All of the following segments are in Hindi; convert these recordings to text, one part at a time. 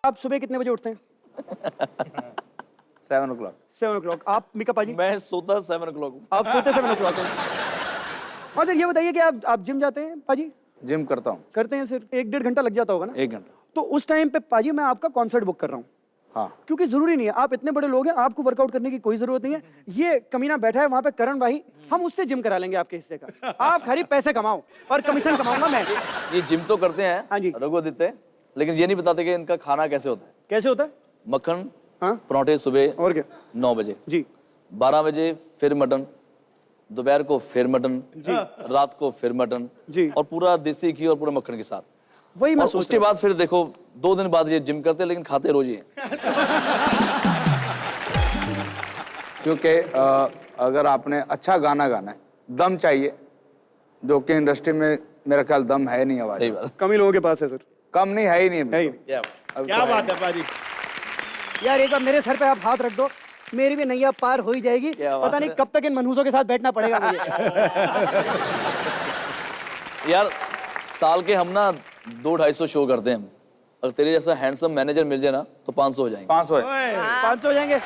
आप सुबह कितने बजे उठते हैं? 7 o'clock. 7 o'clock. आप मिका पाजी? मैं सोता 7 o'clock हूँ। आप सोते 7 o'clock हैं। और सर ये बताइए कि आप जिम जाते हैं पाजी? जिम करता हूँ। करते हैं सर, 1-1.5 घंटा लग जाता होगा ना? 1 घंटा। तो उस टाइम पे पाजी मैं आपका कॉन्सर्ट बुक कर रहा हूँ। हाँ। क्योंकि जरूरी नहीं है, आप इतने बड़े लोग हैं, आपको वर्कआउट करने की कोई जरूरत नहीं है। ये कमीना बैठा है वहां पे करण भाई, हम उससे जिम करा लेंगे आपके हिस्से का। आप खाली पैसे कमाओ और कमीशन कमाऊंगा मैं। ये जिम तो करते हैं हाँ जी। रघुआदित्य, लेकिन ये नहीं बताते कि इनका खाना कैसे होता है। कैसे होता है? मक्खन, हाँ पराठे सुबह और क्या 9 बजे, जी, 12 बजे फिर मटन, दोपहर को फिर मटन, रात को फिर मटन जी। और पूरा देसी घी और पूरा मक्खन के साथ। वही मैं और सोच उसके रहा बाद फिर देखो 2 दिन बाद ये जिम करते हैं, लेकिन खाते रोज ही हैं। क्योंकि अगर आपने अच्छा गाना गाना है, दम चाहिए, जो कि इंडस्ट्री में मेरा ख्याल दम है नहीं हमारे। सही बात। हूं। कम ही लोगों के पास है सर। कम नहीं है ही नहीं है अभी ही तो। नहीं। क्या बात है पाजी। यार एक बार मेरे सर पे आप हाथ रख दो, मेरी भी नैया पार हो ही जाएगी। क्या बात पता नहीं है। कब तक इन मनहूसों के साथ बैठना पड़ेगा मुझे। यार साल के हम ना 200-250 शो करते हैं। अगर तेरे जैसा हैंडसम मैनेजर मिल जाए ना तो 500 हो जाएंगे। 500 है। 500 हो जाएंगे।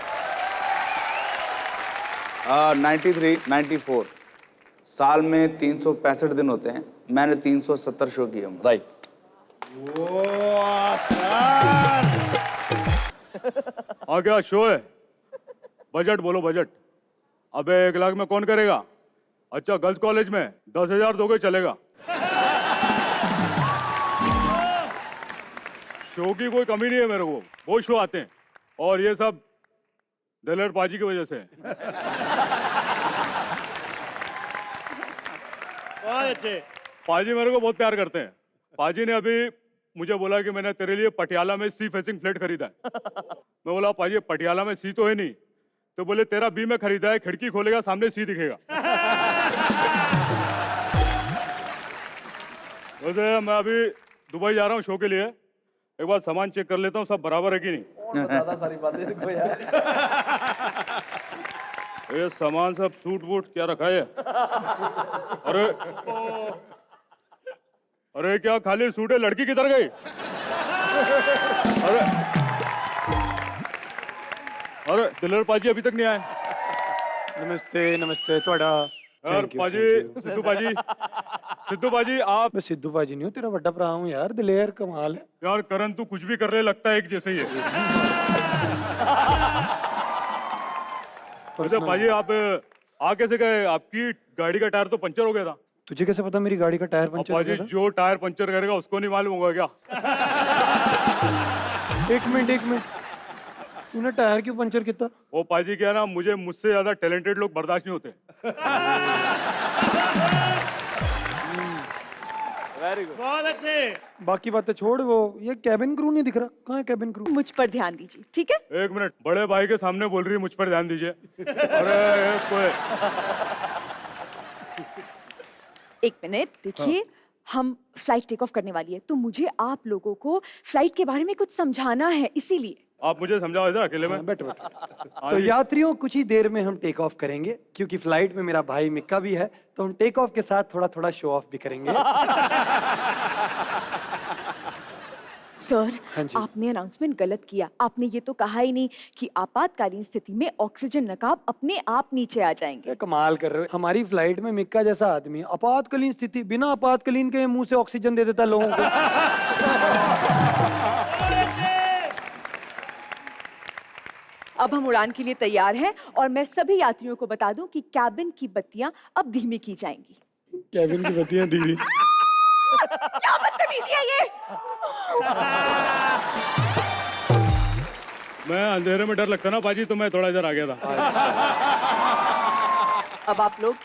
93, 94 साल में 365 दिन होते हैं, मैंने 370 शो किए होंगे। राइट। हाँ क्या शो है? बजट बोलो बजट। अबे 1 लाख में कौन करेगा? अच्छा गर्ल्स कॉलेज में 10,000 दोगे चलेगा। शो की कोई कमी नहीं है मेरे को, बहुत शो आते हैं और ये सब दिलेर पाजी की वजह से है। बहुत अच्छे। पाजी मेरे को बहुत प्यार करते हैं। पाजी ने अभी मुझे बोला कि मैंने तेरे लिए पटियाला में सी फेसिंग फ्लैट खरीदा है। मैं बोला पाजी पटियाला में सी तो है नहीं, तो बोले तेरा बी में खरीदा है, खिड़की खोलेगा सामने सी दिखेगा। वैसे मैं अभी दुबई जा रहा हूँ शो के लिए, एक बार सामान चेक कर लेता हूँ सब बराबर है कि नहीं। सारी बातें देखो यार। ये सामान सब सूट वूट क्या रखा है? अरे अरे क्या खाली सूट है? लड़की किधर गई? अरे अरे दिलेर पाजी अभी तक नहीं आए। नमस्ते नमस्ते थोड़ा। यार पाजी, सिद्धू पाजी आप। मैं सिद्धू पाजी नहीं हूँ, तेरा बड़ा भरा हूँ यार। दिलेर कमाल है यार करण तू कुछ भी करने लगता है एक जैसे ही है। अच्छा पाजी आप आ कैसे गए? आपकी गाड़ी का टायर तो पंचर हो गया था। तुझे कैसे पता मेरी गाड़ी का टायर अब पंचर हो पाजी गया था? जो टायर पंचर करेगा उसको नहीं मालूम होगा क्या? एक मिनट तूने टायर क्यों पंचर किया? वो पाजी क्या ना, मुझसे ज्यादा टैलेंटेड लोग बर्दाश्त नहीं होते। वेरी गुड, बहुत अच्छे। बाकी बातें छोड़, वो ये कैबिन क्रू नहीं दिख रहा, कहाँ है कैबिन क्रू? मुझ पर ध्यान दीजिए, ठीक है? 1 मिनट, बड़े भाई के सामने बोल रही है मुझ पर ध्यान दीजिए। अरे ये कोई 1 मिनट देखिए, हम फ्लाइट टेक ऑफ करने वाली है, तो मुझे आप लोगों को फ्लाइट के बारे में कुछ समझाना है, इसीलिए। आप मुझे समझाओ इधर अकेले में। बैठ तो यात्रियों कुछ ही देर में हम टेक ऑफ करेंगे, क्योंकि फ्लाइट में मेरा भाई मिक्का भी है, तो हम टेक ऑफ के साथ थोड़ा थोड़ा शो ऑफ भी करेंगे। सर, हाँ जी। आपने अनाउंसमेंट गलत किया। आपने ये तो कहा ही नहीं कि आपातकालीन स्थिति में ऑक्सीजन नकाब अपने आप नीचे आ जाएंगे। क्या कमाल कर रहे हो, हमारी फ्लाइट में मिक्का जैसा आदमी आपातकालीन स्थिति बिना आपातकालीन के मुंह से ऑक्सीजन दे देता लोगों को। अब हम उड़ान के लिए तैयार हैं और मैं सभी यात्रियों को बता दूं कि कैबिन की बत्तियां अब धीमी की जाएंगी। कैबिन की बत्तियां धीमी? क्या बदतमीजी है ये? मैं अंधेरे में डर लगता ना पाजी, तो मैं थोड़ा इधर आ गया था। अब आप लोग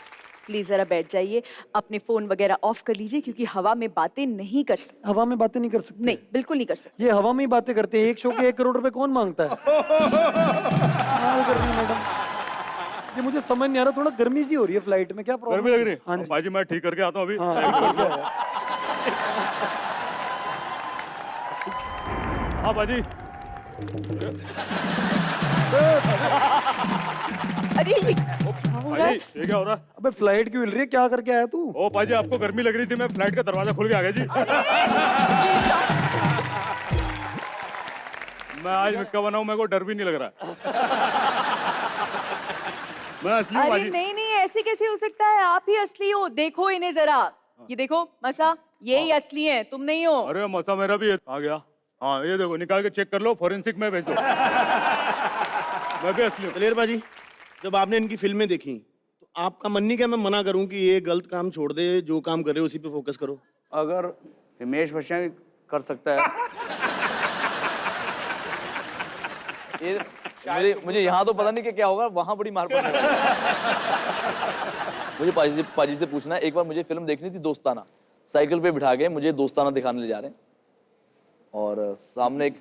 प्लीज जरा बैठ जाइए, अपने फोन वगैरह ऑफ कर लीजिए, क्योंकि हवा में बातें नहीं कर सकते। हवा में बातें नहीं कर सकते? नहीं, बिल्कुल नहीं कर सकते। ये हवा में ही बातें करते हैं। एक शो के 1 करोड़ रुपए कौन मांगता है? कमाल कर रही है मैडम। ये मुझे समझ नहीं आ रहा, थोड़ा गर्मी सी हो रही है फ्लाइट में, क्या प्रॉब्लम? गर्मी लग रही हाँ है? जी। पाजी मैं ठीक करके आता हूँ अभी। हाँ, हाँ पाजी। अरे ये क्या हो रहा है? पाजी ये क्या हो रहा है? अबे फ्लाइट क्यों हिल रही है, क्या करके आया तू? ओ पाजी आपको गर्मी लग रही थी, मैं फ्लाइट का दरवाजा खोल के आ गया जी। मैं आज मिक्का बनाऊं, मेरे को डर भी नहीं लग रहा है। मैं असली हूँ अरे बाजी। नहीं नहीं, ऐसे कैसे हो सकता है? आप ही असली हो, देखो इन्हें जरा। ये देखो मसा, यही असली है, तुम नहीं हो। अरे मसा मेरा भी आ गया। हाँ ये देखो, निकाल के चेक कर लो, फॉरेंसिक में भेजो। मैं भी असली हूँ। दलेर बाजी, जब आपने इनकी फिल्में देखी तो आपका मन नहीं क्या मैं मना करूं कि ये गलत काम छोड़ दे, जो काम कर रहे हो उसी पे फोकस करो? अगर हिमेश बच्चन कर सकता है ये मुझे यहाँ तो पता नहीं कि क्या होगा, वहां बड़ी मार पड़ने वाली है। मुझे पाजी से पूछना है, एक बार मुझे फिल्म देखनी थी दोस्ताना, साइकिल पे बिठा के मुझे दोस्ताना दिखाने ले जा रहे हैं और सामने एक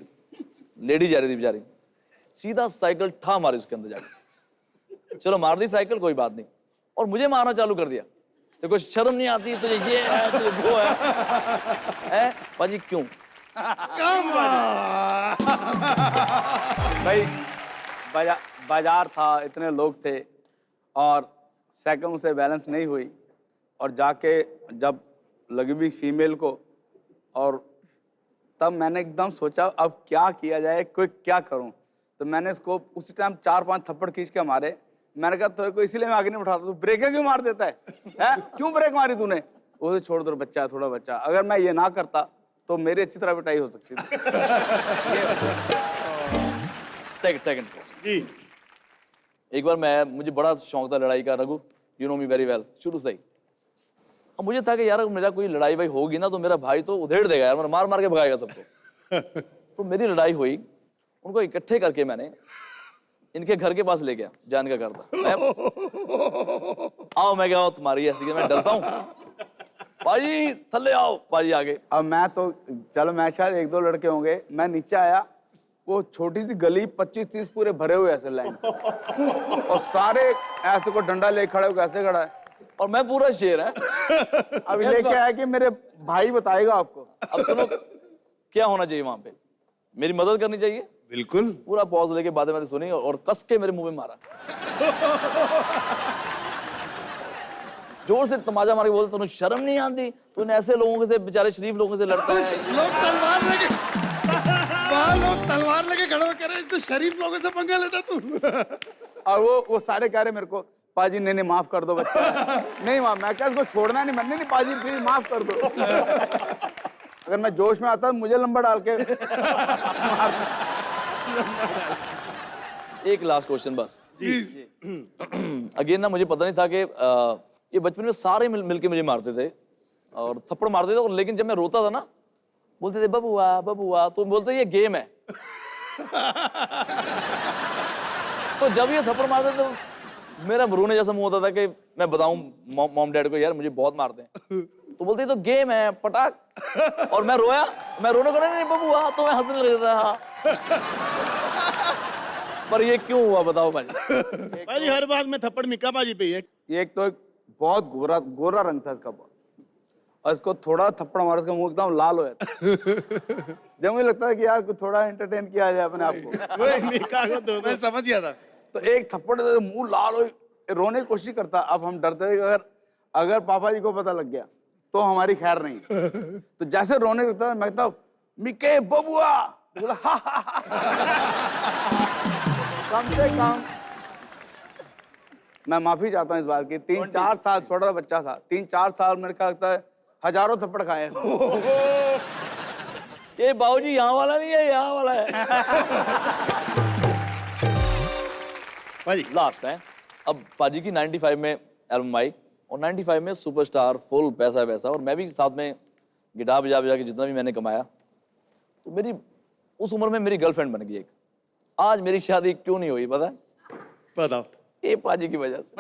लेडी जा रही थी बेचारी, सीधा साइकिल ठा मारी उसके अंदर जाके। चलो मार दी साइकिल, कोई बात नहीं, और मुझे मारना चालू कर दिया। तो कुछ शर्म नहीं आती तुझे, ये है तुझे वो है पाजी क्यों? भाई बाजार था, इतने लोग थे और सेकंड से बैलेंस नहीं हुई और जाके जब लगी भी फीमेल को, और तब मैंने एकदम सोचा अब क्या किया जाए, कोई क्या करूं। तो मैंने इसको उसी टाइम 4-5 थप्पड़ खींच के मारे। मैंने कहा तो इसीलिए मैं आगे नहीं उठाता, तू ब्रेक क्यों मार देता है? क्यों ब्रेक मारी तूने? उसे छोड़ दो, बच्चा है थोड़ा बच्चा। अगर मैं ये ना करता तो मेरी अच्छी तरह पिटाई हो सकती थी। सेकंड जी एक बार मुझे बड़ा शौक था लड़ाई का, Raghu you know me very well, शुरू से ही। अब मुझे था कि यार मेरा कोई लड़ाई भाई होगी ना तो मेरा भाई तो उधेड़ देगा यार, मार मार के भगाएगा सबको। तो मेरी लड़ाई हुई, उनको इकट्ठे करके मैंने इनके घर के पास ले गया, जान का घर था। आओ, मैं क्या तुम्हारी ऐसी, मैं डरता हूँ, पाजी थल्ले आओ, पाजी आगे। अब मैं तो चलो मैं शायद 1-2 लड़के होंगे, मैं नीचे आया, वो छोटी सी गली 25-30 पूरे भरे हुए ऐसे लाइन और सारे ऐसे को डंडा ले खड़े हो, कैसे खड़ा है और मैं पूरा शेर है। अब ये क्या है कि मेरे भाई बताएगा आपको। अब सुनो क्या होना चाहिए वहां पे, मेरी मदद करनी चाहिए। बिल्कुल। पूरा पॉज लेके बातें सुनी और कस के मेरे मुंह में मारा, जोर से तमाचा मार के बोलते तुम्हें शर्म नहीं आती, तूने ऐसे लोगों से, बेचारे शरीफ लोगों से लड़ता है। लोग तलवार लेके लोग तलवार लेके खड़े होकर रहे, तो शरीफ लोगों से पंगा लेता तू। और वो सारे कह रहे मेरे को, पाजी नहीं माफ कर दो बच्चा। नहीं माफ, मैं क्या इसको छोड़ना नहीं पाजी प्लीज माफ कर दो। अगर मैं जोश में आता मुझे लंबा डाल के एक लास्ट क्वेश्चन बस। अगेन ना मुझे पता नहीं था कि ये बचपन में सारे मिलके मुझे मारते थे और थप्पड़ मारते थे, और लेकिन जब मैं रोता था ना बोलते थे बबुआ बबुआ, तो बोलते ये गेम है। तो जब ये थप्पड़ मारते थे तो मेरा रोने जैसा मुंह होता था कि मैं बताऊं मॉम डैड को यार मुझे बहुत मारते हैं, तो बोलते ये तो गेम है पटाक। और मैं रोने को नहीं बबुआ, तो मैं हंसने लग जाता। हाँ पर ये क्यों हुआ बताओ भाई? भाई हर बात में थप्पड़ मिक्का बाजी पे ही है। ये एक तो बहुत गोरा रंग था इसका, बहुत, और इसको थोड़ा थप्पड़ मारा इसका मुंह एकदम लाल हो जाता। जब मुझे लगता है कि यार कुछ थोड़ा एंटरटेन किया जाए अपने आप को। वही मिक्का को दो मैं समझ गया था। तो एक थप्पड़ देते मुंह लाल हो, रोने की कोशिश करता। अब हम डरते थे कि अगर पापा जी को पता लग गया तो हमारी खैर नहीं। तो जैसे रोने लगता मैं कहता मिक्के बबुआ, बोला कम से कम मैं माफी चाहता हूँ इस बार की। 3-4 साल छोटा बच्चा था, 3-4 साल मेरे ख्याल लगता है हजारों थप्पड़ खाए। ये बाबूजी यहाँ वाला नहीं है, यहाँ वाला है। भाई लास्ट है अब पाजी की 95 में एल्बम आई और 95 में सुपरस्टार, फुल पैसा वैसा, और मैं भी साथ में गिटार बजा के जितना भी मैंने कमाया, तो मेरी उस उम्र में मेरी गर्लफ्रेंड बन गई एक। आज मेरी शादी क्यों नहीं हुई पता है? बताओ। ये पाजी की वजह से।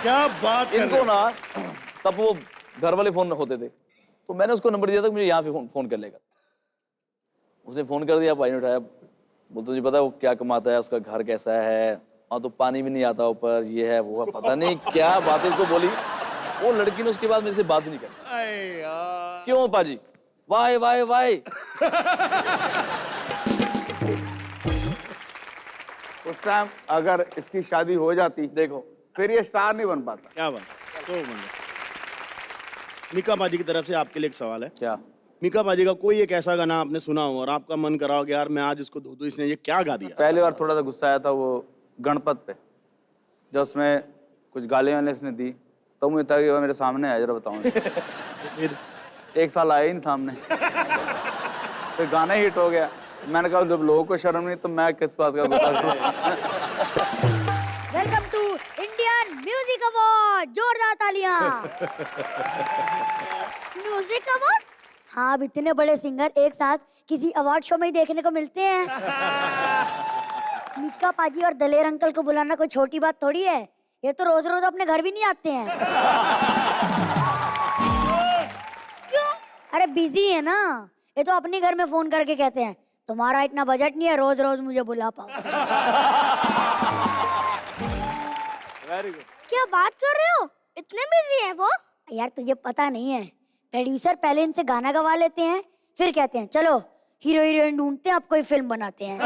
क्या बात कर इनको ना तब वो घर वाले फोन होते थे, तो मैंने उसको नंबर दिया था मुझे यहाँ पे फोन कर लेगा। उसने फोन कर दिया, भाई ने उठाया, बोलते तुझे पता है वो क्या कमाता है, उसका घर कैसा है, वहाँ तो पानी भी नहीं आता ऊपर, ये है वो है, पता नहीं क्या बातें उसको बोली। वो लड़की ने उसके बाद मेरे से बात ही नहीं करी। क्यों पाजी? Why why why. उस टाइम अगर इसकी शादी हो जाती देखो फिर ये स्टार नहीं बन पाता। क्या बात तो मिक्का बाजी की तरफ से आपके लिए एक सवाल है। क्या? मीका पाजी का कोई एक ऐसा गाना आपने सुना हो और आपका मन करा हो कि यार मैं आज इसको धो दूं, इसने ये क्या गा दिया? पहली बार थोड़ा सा गुस्सा आया था वो गणपत पे, जब उसमें कुछ गालियाँ वाले इसने दी तो मुझे था कि वो मेरे सामने आया, जरा बताऊँ। फिर एक साल आया ही नहीं सामने, फिर गाना हिट हो गया। मैंने कहा जब लोगों को शर्म नहीं तो मैं किस बात का गुस्सा करूं? Welcome to Indian music award, जोरदार तालियां। Music award? हाँ, अब इतने बड़े सिंगर एक साथ किसी अवार्ड शो में ही देखने को मिलते हैं। मीका पाजी और दलेर अंकल को बुलाना कोई छोटी बात थोड़ी है। ये तो रोज रोज अपने घर भी नहीं आते हैं। क्यों? अरे बिजी है ना, ये तो अपने घर में फोन करके कहते हैं तुम्हारा इतना बजट नहीं है रोज रोज मुझे बुला पाओ। Very good. क्या बात कर रहे हो, इतने बिजी है वो? यार तुझे पता नहीं है, प्रोड्यूसर पहले इनसे गाना गवा लेते हैं, फिर कहते हैं चलो हीरो हीरोइन ढूंढते हैं, अब कोई फिल्म बनाते हैं।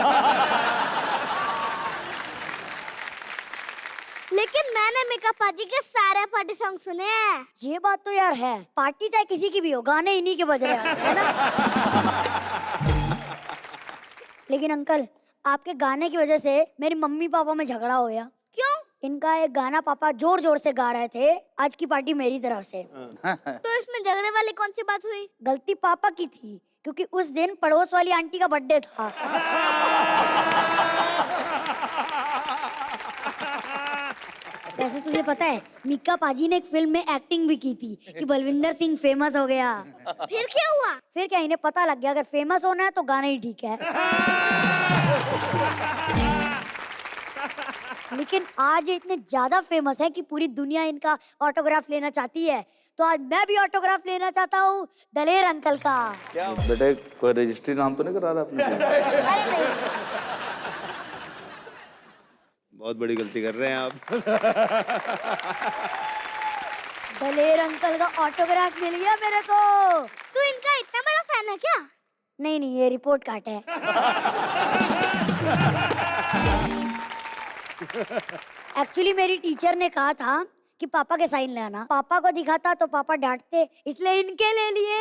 लेकिन मैंने मीका पाजी के सारे पार्टी सॉन्ग सुने हैं। ये बात तो यार है, पार्टी चाहे किसी की भी हो, गाने इन्हीं के बज रहे हैं, है ना? लेकिन अंकल, आपके गाने की वजह से मेरी मम्मी पापा में झगड़ा हो गया। क्यों? इनका एक गाना पापा जोर जोर से गा रहे थे, आज की पार्टी मेरी तरफ से। तो इसमें झगड़े वाली कौन सी बात हुई? गलती पापा की थी, क्योंकि उस दिन पड़ोस वाली आंटी का बर्थडे था। वैसे तुझे पता है, मीका पाजी ने एक फिल्म में एक्टिंग भी की थी कि बलविंदर सिंह फेमस हो गया। फिर क्या हुआ? फिर क्या, इन्हें पता लग गया अगर फेमस होना है तो गाना ही ठीक है। लेकिन आज ये इतने ज्यादा फेमस है कि पूरी दुनिया इनका ऑटोग्राफ लेना चाहती है, तो आज मैं भी ऑटोग्राफ लेना चाहता हूँ दलेर अंकल का। बेटे कोई रजिस्ट्री नाम तो नहीं करा रहा अपने? अरे नहीं, बहुत बड़ी गलती कर रहे हैं आप। दलेर अंकल का ऑटोग्राफ मिल गया मेरे को। तू इनका इतना बड़ा फैन है क्या? नहीं नहीं, ये रिपोर्ट कार्ड है। एक्चुअली मेरी टीचर ने कहा था कि पापा के साइन लाना, पापा को दिखाता तो पापा डांटते, इसलिए इनके ले लिए।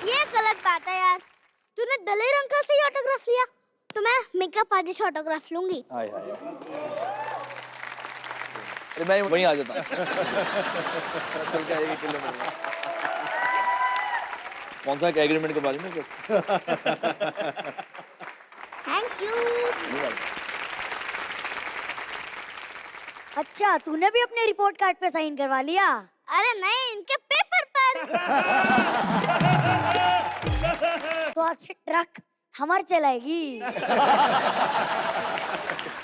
ये गलत बात है यार, तूने दलेर अंकल से ही ऑटोग्राफ लिया, तो मैं मीका पाजी से ऑटोग्राफ लूंगी। हाय हाय। अरे मैं वहीं आ जाता। चल के आएगी किलोमीटर। कौन सा एग्रीमेंट के बारे में? Thank you. अच्छा, तूने भी अपने रिपोर्ट कार्ड पे साइन करवा लिया? अरे नहीं, इनके पेपर पर। तो आज से ट्रक हमारी चलाएगी।